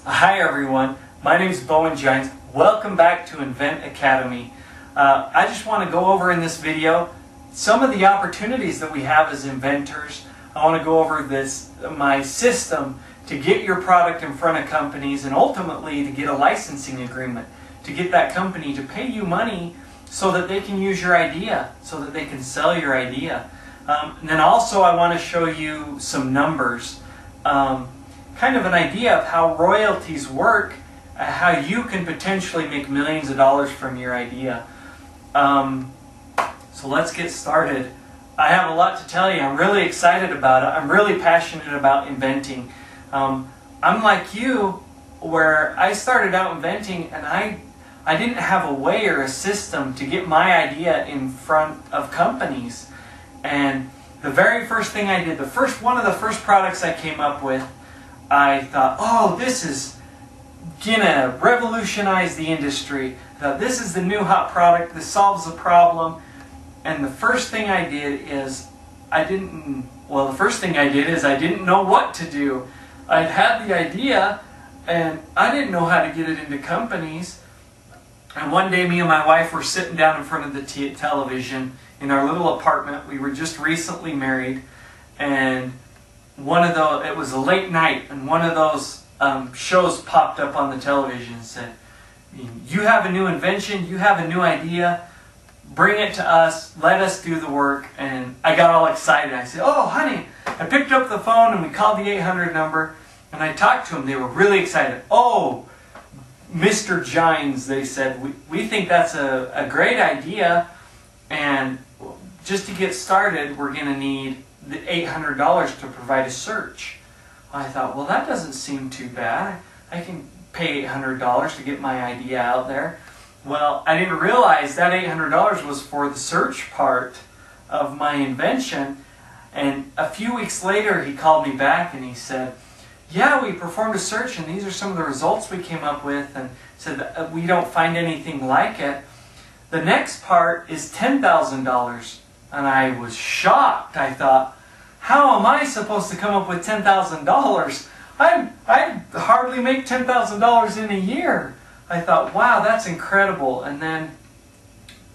Hi everyone, my name is Bowen Gines. Welcome back to Invent Academy. I just want to go over in this video some of the opportunities that we have as inventors. I want to go over my system to get your product in front of companies and ultimately to get a licensing agreement, to get that company to pay you money so that they can use your idea, so that they can sell your idea. And then also I want to show you some numbers. Kind of an idea of how royalties work, how you can potentially make millions of dollars from your idea. So let's get started. I have a lot to tell you. I'm really excited about it. I'm really passionate about inventing. I'm like you, where I started out inventing and I didn't have a way or a system to get my idea in front of companies. And the very first thing I did, one of the first products I came up with, I thought, oh, this is gonna revolutionize the industry. I thought, this is the new hot product, this solves the problem. And the first thing I did is I didn't know what to do. I'd had the idea and I didn't know how to get it into companies. And one day me and my wife were sitting down in front of the television in our little apartment. We were just recently married, and it was a late night, and one of those shows popped up on the television and said, you have a new invention, you have a new idea, bring it to us, let us do the work. And I got all excited. I said, oh honey, I picked up the phone and we called the 800 number and I talked to them. They were really excited. Oh, Mr. Gines, they said, we think that's a great idea, and just to get started we're going to need the $800 to provide a search. I thought, well, that doesn't seem too bad. I can pay $800 to get my idea out there. Well, I didn't realize that $800 was for the search part of my invention. And a few weeks later he called me back and he said, yeah, we performed a search and these are some of the results we came up with, and said that we don't find anything like it. The next part is $10,000. And I was shocked. I thought, how am I supposed to come up with $10,000? I hardly make $10,000 in a year. I thought, wow, that's incredible. And then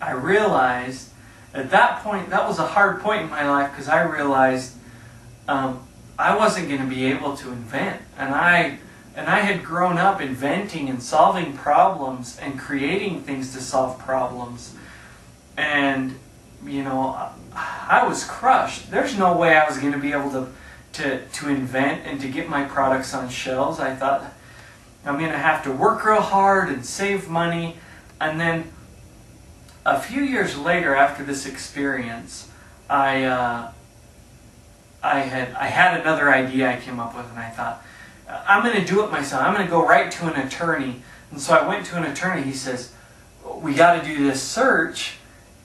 I realized, at that point, that was a hard point in my life, because I realized I wasn't going to be able to invent. And I had grown up inventing and solving problems and creating things to solve problems. And you know, I was crushed. There's no way I was going to be able to invent and to get my products on shelves. I thought, I'm going to have to work real hard and save money. And then a few years later, after this experience, I had another idea I came up with, and I thought, I'm going to do it myself. I'm going to go right to an attorney. And so I went to an attorney. He says, we got to do this search,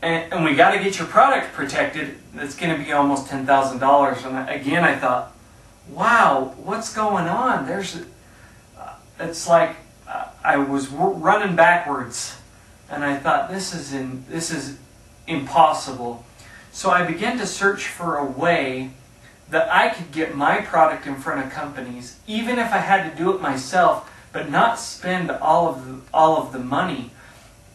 and we got to get your product protected. It's going to be almost $10,000. And again, I thought, wow, what's going on? It's like I was running backwards, and I thought, this is impossible. So I began to search for a way that I could get my product in front of companies, even if I had to do it myself, but not spend all of the money.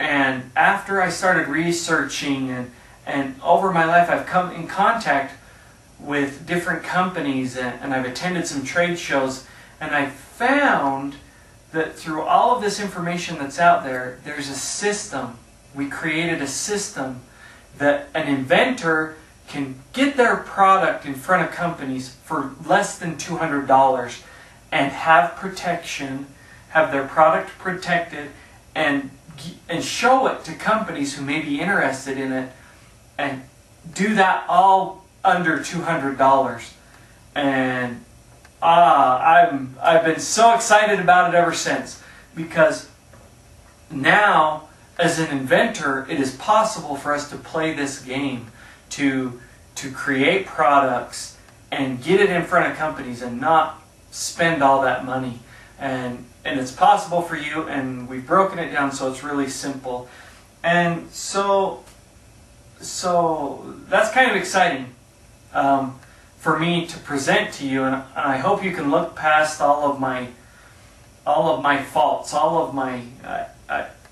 And after I started researching and over my life, I've come in contact with different companies, and I've attended some trade shows, and I found that through all of this information that's out there, there's a system. We created a system that an inventor can get their product in front of companies for less than $200 and have protection, have their product protected, and show it to companies who may be interested in it, and do that all under $200. And I've been so excited about it ever since, because now as an inventor it is possible for us to play this game, to create products and get it in front of companies and not spend all that money. And it's possible for you, and we've broken it down so it's really simple. And so that's kind of exciting for me to present to you, and I hope you can look past all of all of my faults, all of my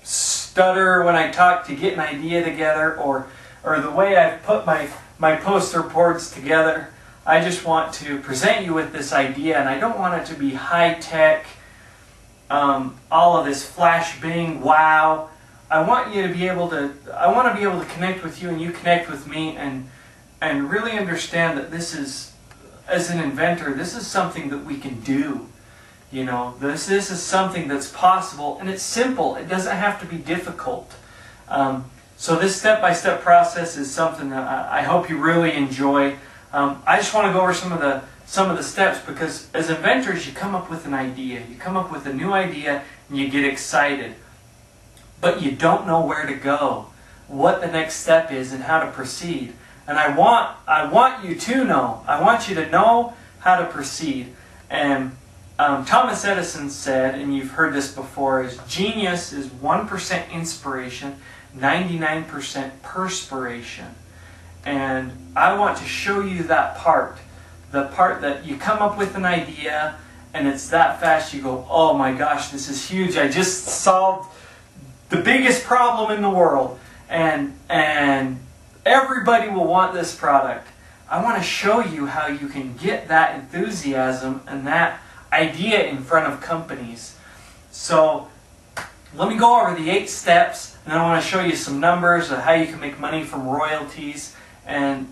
stutter when I talk to get an idea together, or the way I've put my post reports together. I just want to present you with this idea, and I don't want it to be high-tech, all of this flash bang wow. I want to be able to connect with you and you connect with me, and really understand that this is, as an inventor, this is something that we can do. You know, this is something that's possible, and it's simple. It doesn't have to be difficult. So this step-by-step process is something that I hope you really enjoy. I just want to go over some of the steps, because as inventors, you come up with an idea, you come up with a new idea, and you get excited, but you don't know where to go, what the next step is, and how to proceed. And I want you to know. I want you to know how to proceed. And Thomas Edison said, and you've heard this before, is genius is 1% inspiration, 99% perspiration. And I want to show you that part. The part that you come up with an idea and it's that fast you go, oh my gosh, this is huge. I just solved the biggest problem in the world. And everybody will want this product. I want to show you how you can get that enthusiasm and that idea in front of companies. So let me go over the 8 steps, and then I want to show you some numbers of how you can make money from royalties and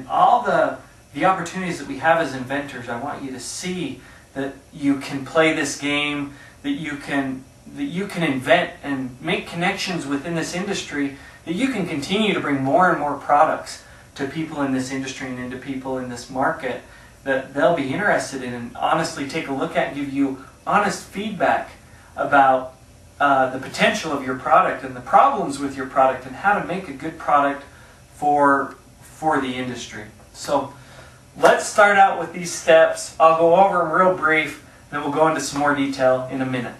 all the opportunities that we have as inventors. I want you to see that you can play this game, that you can invent and make connections within this industry, that you can continue to bring more and more products to people in this industry and into people in this market that they'll be interested in, and honestly take a look at and give you honest feedback about the potential of your product and the problems with your product and how to make a good product for the industry. So let's start out with these steps. I'll go over them real brief, then we'll go into some more detail in a minute.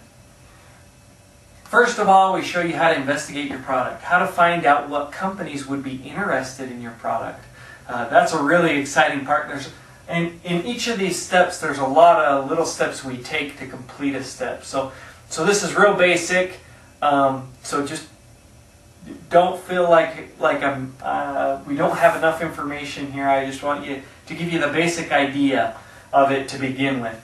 First of all, we show you how to investigate your product, how to find out what companies would be interested in your product. That's a really exciting part. And in each of these steps, there's a lot of little steps we take to complete a step. So this is real basic. So just don't feel like we don't have enough information here. I just want you to give you the basic idea of it to begin with.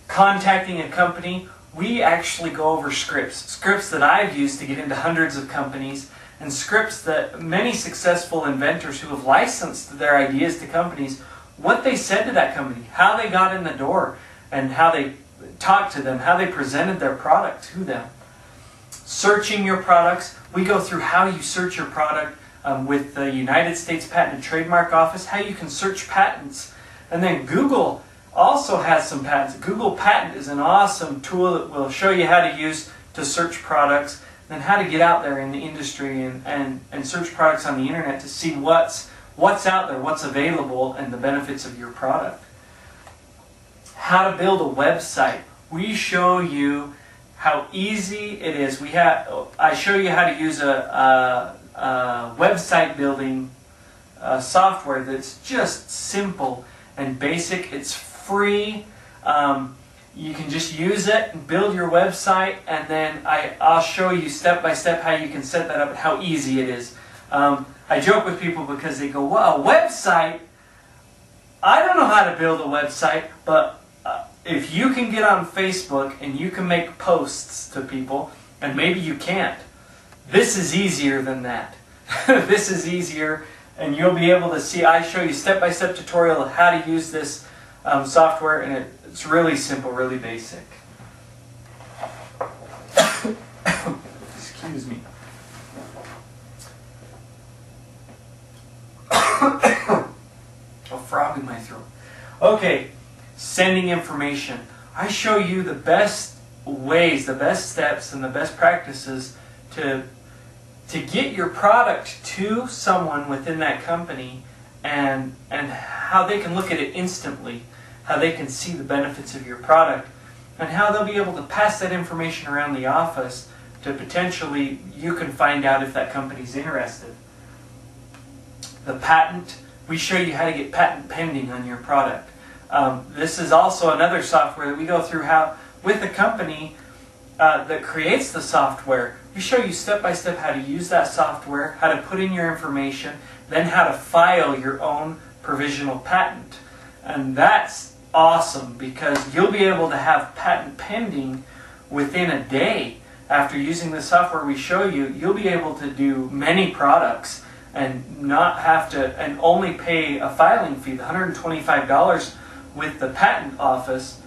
Contacting a company, we actually go over scripts that I've used to get into hundreds of companies, and scripts that many successful inventors who have licensed their ideas to companies, what they said to that company, how they got in the door, and how they talked to them, how they presented their product to them. Searching your products, we go through how you search your product with the United States Patent and Trademark Office, how you can search patents. And then Google also has some patents. Google Patent is an awesome tool that will show you how to use to search products, and how to get out there in the industry and search products on the internet to see what's out there, what's available, and the benefits of your product. How to build a website. We show you how easy it is. I show you how to use a website building software that's just simple and basic. It's free. You can just use it and build your website, and then I'll show you step by step how you can set that up and how easy it is. I joke with people because they go, well, a website? I don't know how to build a website, but if you can get on Facebook and you can make posts to people, and maybe you can't, this is easier than that. This is easier, and you'll be able to see, I show you step-by-step tutorial of how to use this software, and it's really simple, really basic. Excuse me. A frog in my throat. Okay, sending information. I show you the best ways, the best steps, and the best practices to get your product to someone within that company, and how they can look at it instantly, how they can see the benefits of your product, and how they'll be able to pass that information around the office to potentially, you can find out if that company's interested. The patent, we show you how to get patent pending on your product. This is also another software that we go through how with the company that creates the software. We show you step by step how to use that software, how to put in your information, then how to file your own provisional patent. And that's awesome because you'll be able to have patent pending within a day. After using the software we show you, you'll be able to do many products and not have to, and only pay a filing fee, the $125 with the patent office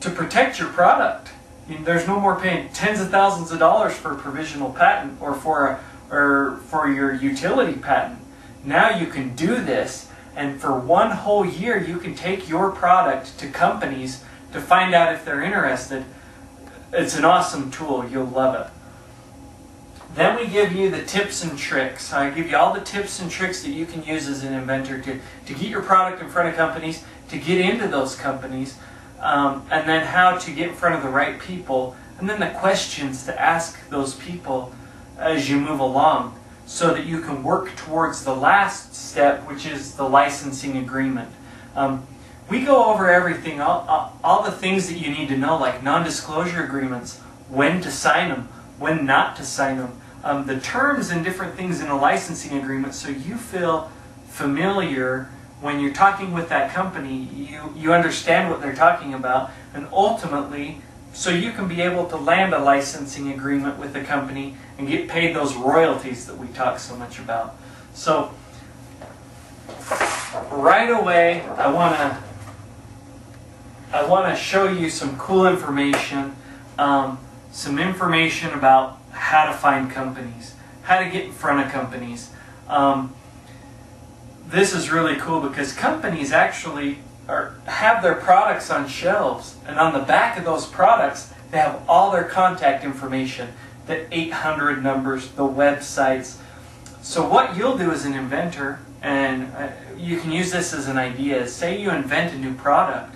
to protect your product. There's no more paying tens of thousands of dollars for a provisional patent or for your utility patent. Now you can do this, and for one whole year you can take your product to companies to find out if they're interested. It's an awesome tool. You'll love it. Then we give you the tips and tricks. I give you all the tips and tricks that you can use as an inventor to get your product in front of companies, to get into those companies, and then how to get in front of the right people, and then the questions to ask those people as you move along so that you can work towards the last step, which is the licensing agreement. We go over everything, all the things that you need to know, like non-disclosure agreements, when to sign them, when not to sign them, the terms and different things in a licensing agreement, so you feel familiar when you're talking with that company, you understand what they're talking about, and ultimately, so you can be able to land a licensing agreement with the company and get paid those royalties that we talk so much about. So, right away, I want to show you some cool information, some information about how to find companies, how to get in front of companies. This is really cool because companies actually have their products on shelves, and on the back of those products they have all their contact information, the 800 numbers, the websites. So what you'll do as an inventor, and you can use this as an idea, is say you invent a new product.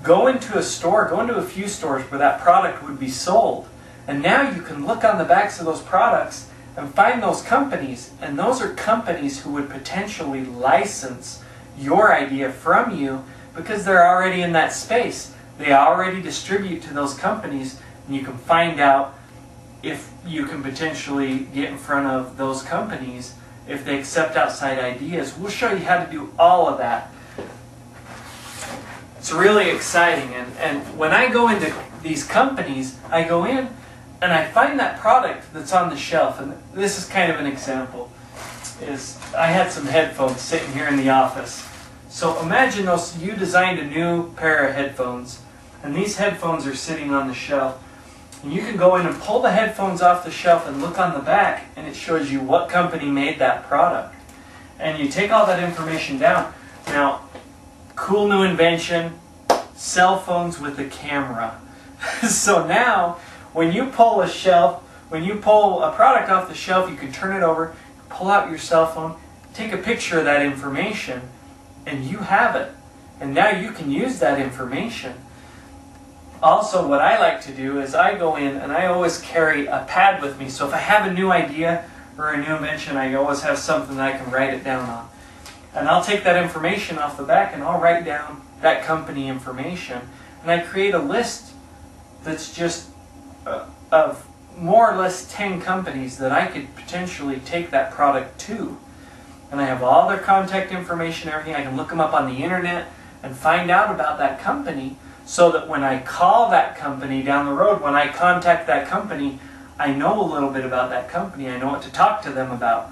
Go into a store, go into a few stores where that product would be sold, and now you can look on the backs of those products and find those companies, and those are companies who would potentially license your idea from you because they're already in that space. They already distribute to those companies, and you can find out if you can potentially get in front of those companies if they accept outside ideas. We'll show you how to do all of that. It's really exciting, and when I go into these companies, I go in and I find that product that's on the shelf, and this is kind of an example. I had some headphones sitting here in the office. So imagine you designed a new pair of headphones, and these headphones are sitting on the shelf. And you can go in and pull the headphones off the shelf and look on the back, and it shows you what company made that product. And you take all that information down. Now, cool new invention, cell phones with a camera. So now, when you pull a product off the shelf, you can turn it over, pull out your cell phone, take a picture of that information, and you have it. And now you can use that information. Also, what I like to do is I go in and I always carry a pad with me. So if I have a new idea or a new invention, I always have something that I can write it down on. And I'll take that information off the back and I'll write down that company information. And I create a list that's just of more or less 10 companies that I could potentially take that product to. And I have all their contact information, everything. I can look them up on the internet and find out about that company, so that when I call that company down the road, when I contact that company, I know a little bit about that company. I know what to talk to them about.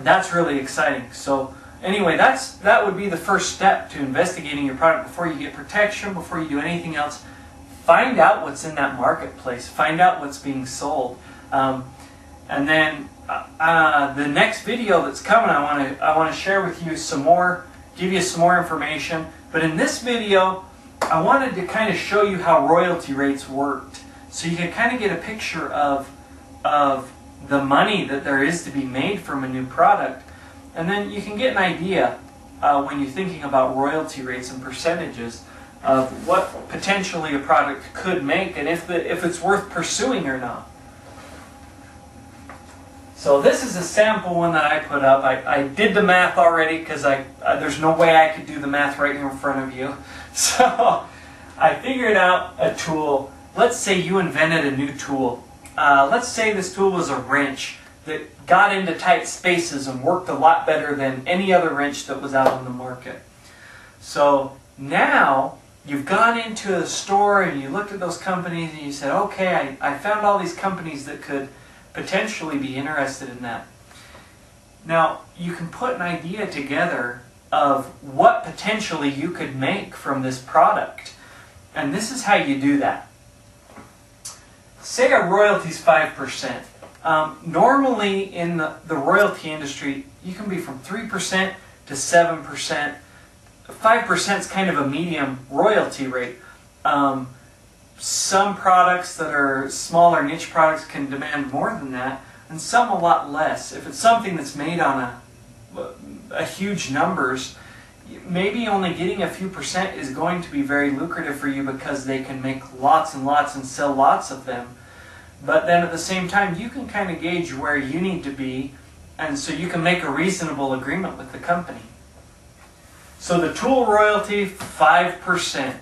That's really exciting. So anyway, that would be the first step to investigating your product before you get protection, before you do anything else. Find out what's in that marketplace. Find out what's being sold. And then the next video that's coming, I want to share with you some more, give you some more information. But in this video, I wanted to kind of show you how royalty rates worked, so you can kind of get a picture of the money that there is to be made from a new product. And then you can get an idea when you're thinking about royalty rates and percentages of what potentially a product could make, and if it's worth pursuing or not. So this is a sample one that I put up. I did the math already because there's no way I could do the math right here in front of you. So I figured out a tool. Let's say you invented a new tool. Let's say this tool was a wrench that got into tight spaces and worked a lot better than any other wrench that was out on the market. So now you've gone into a store and you looked at those companies and you said, okay, I found all these companies that could potentially be interested in that. Now you can put an idea together of what potentially you could make from this product. And this is how you do that. Say a royalty is 5%. Normally in the royalty industry, you can be from 3% to 7%. 5% is kind of a medium royalty rate. Some products that are smaller niche products can demand more than that, and some a lot less. If it's something that's made on a huge numbers, maybe only getting a few percent is going to be very lucrative for you because they can make lots and lots and sell lots of them. But then at the same time, you can kind of gauge where you need to be, and so you can make a reasonable agreement with the company. So the tool royalty, 5%.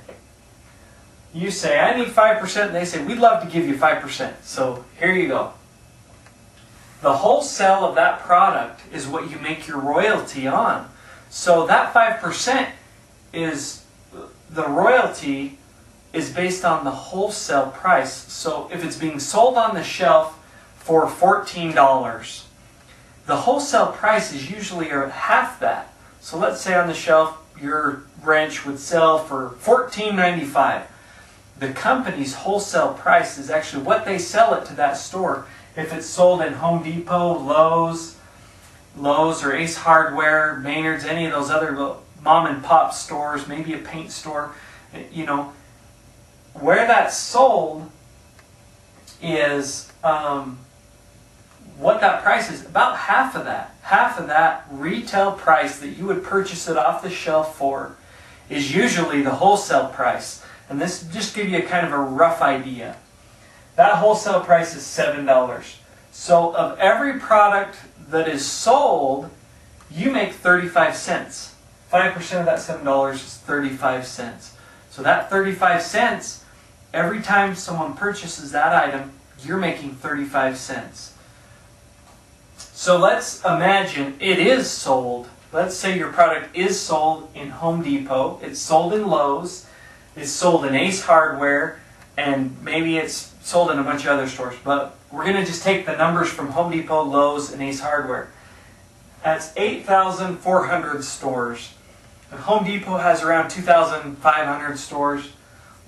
You say, I need 5%, and they say, we'd love to give you 5%. So here you go. The wholesale of that product is what you make your royalty on. So that 5% is, the royalty is based on the wholesale price. So if it's being sold on the shelf for $14, the wholesale price is usually half that. So let's say on the shelf your wrench would sell for $14.95. The company's wholesale price is actually what they sell it to that store. If it's sold in Home Depot, Lowe's or Ace Hardware, Maynard's, any of those other mom and pop stores, maybe a paint store, you know, where that's sold is what that price is. About half of that retail price that you would purchase it off the shelf for is usually the wholesale price. And this just give you a kind of a rough idea. That wholesale price is $7. So of every product that is sold, you make 35 cents. 5% of that $7 is 35 cents. So that 35 cents, every time someone purchases that item, you're making 35 cents. So let's imagine it is sold. Let's say your product is sold in Home Depot, it's sold in Lowe's, it's sold in Ace Hardware, and maybe it's sold in a bunch of other stores. But we're going to just take the numbers from Home Depot, Lowe's, and Ace Hardware. That's 8,400 stores. And Home Depot has around 2,500 stores.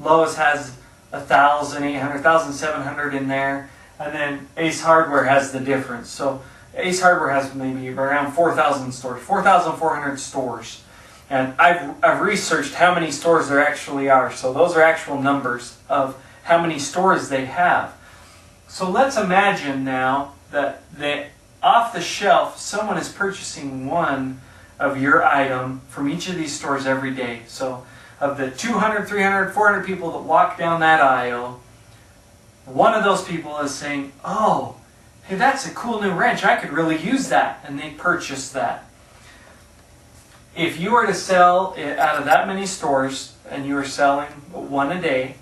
Lowe's has 1,800, 1,700 in there. And then Ace Hardware has the difference. So Ace Hardware has maybe around 4,000 stores, 4,400 stores. And I've researched how many stores there actually are. So those are actual numbers of how many stores they have. So let's imagine now that off the shelf, someone is purchasing one of your item from each of these stores every day. So of the 200, 300, 400 people that walk down that aisle, one of those people is saying, oh, hey, that's a cool new wrench. I could really use that. And they purchase that. If you were to sell it out of that many stores, and you were selling one a day,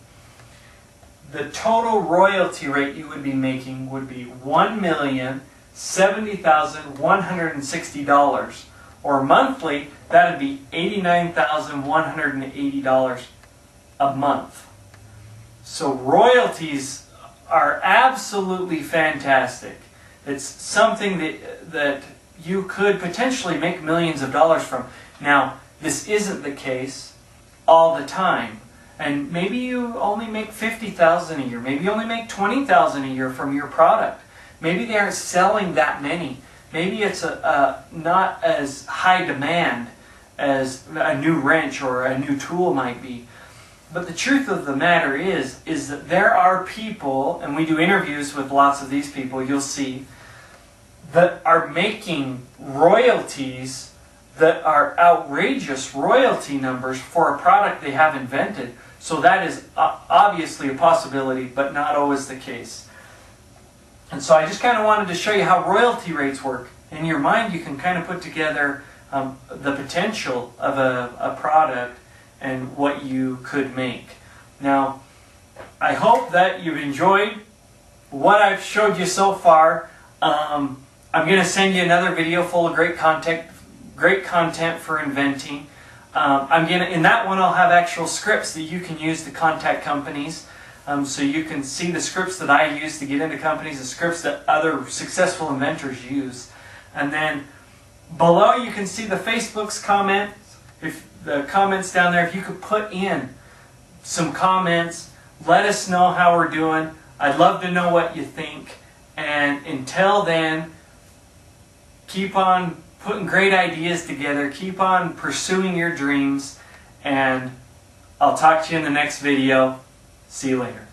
the total royalty rate you would be making would be $1,070,160. Or monthly, that would be $89,180 a month. So royalties are absolutely fantastic. It's something that you could potentially make millions of dollars from. Now, this isn't the case all the time. And maybe you only make $50,000 a year. Maybe you only make $20,000 a year from your product. Maybe they aren't selling that many. Maybe it's not as high demand as a new wrench or a new tool might be. But the truth of the matter is that there are people, and we do interviews with lots of these people, you'll see, that are making royalties that are outrageous royalty numbers for a product they have invented. So that is obviously a possibility, but not always the case. And so I just kind of wanted to show you how royalty rates work. In your mind, you can kind of put together the potential of a product and what you could make. Now, I hope that you've enjoyed what I've showed you so far. I'm going to send you another video full of great content for inventing. In that one I'll have actual scripts that you can use to contact companies. So you can see the scripts that I use to get into companies, the scripts that other successful inventors use. And then below you can see the Facebook's comments. If the comments down there, if you could put in some comments, let us know how we're doing. I'd love to know what you think. And until then, keep on putting great ideas together. Keep on pursuing your dreams. And I'll talk to you in the next video. See you later.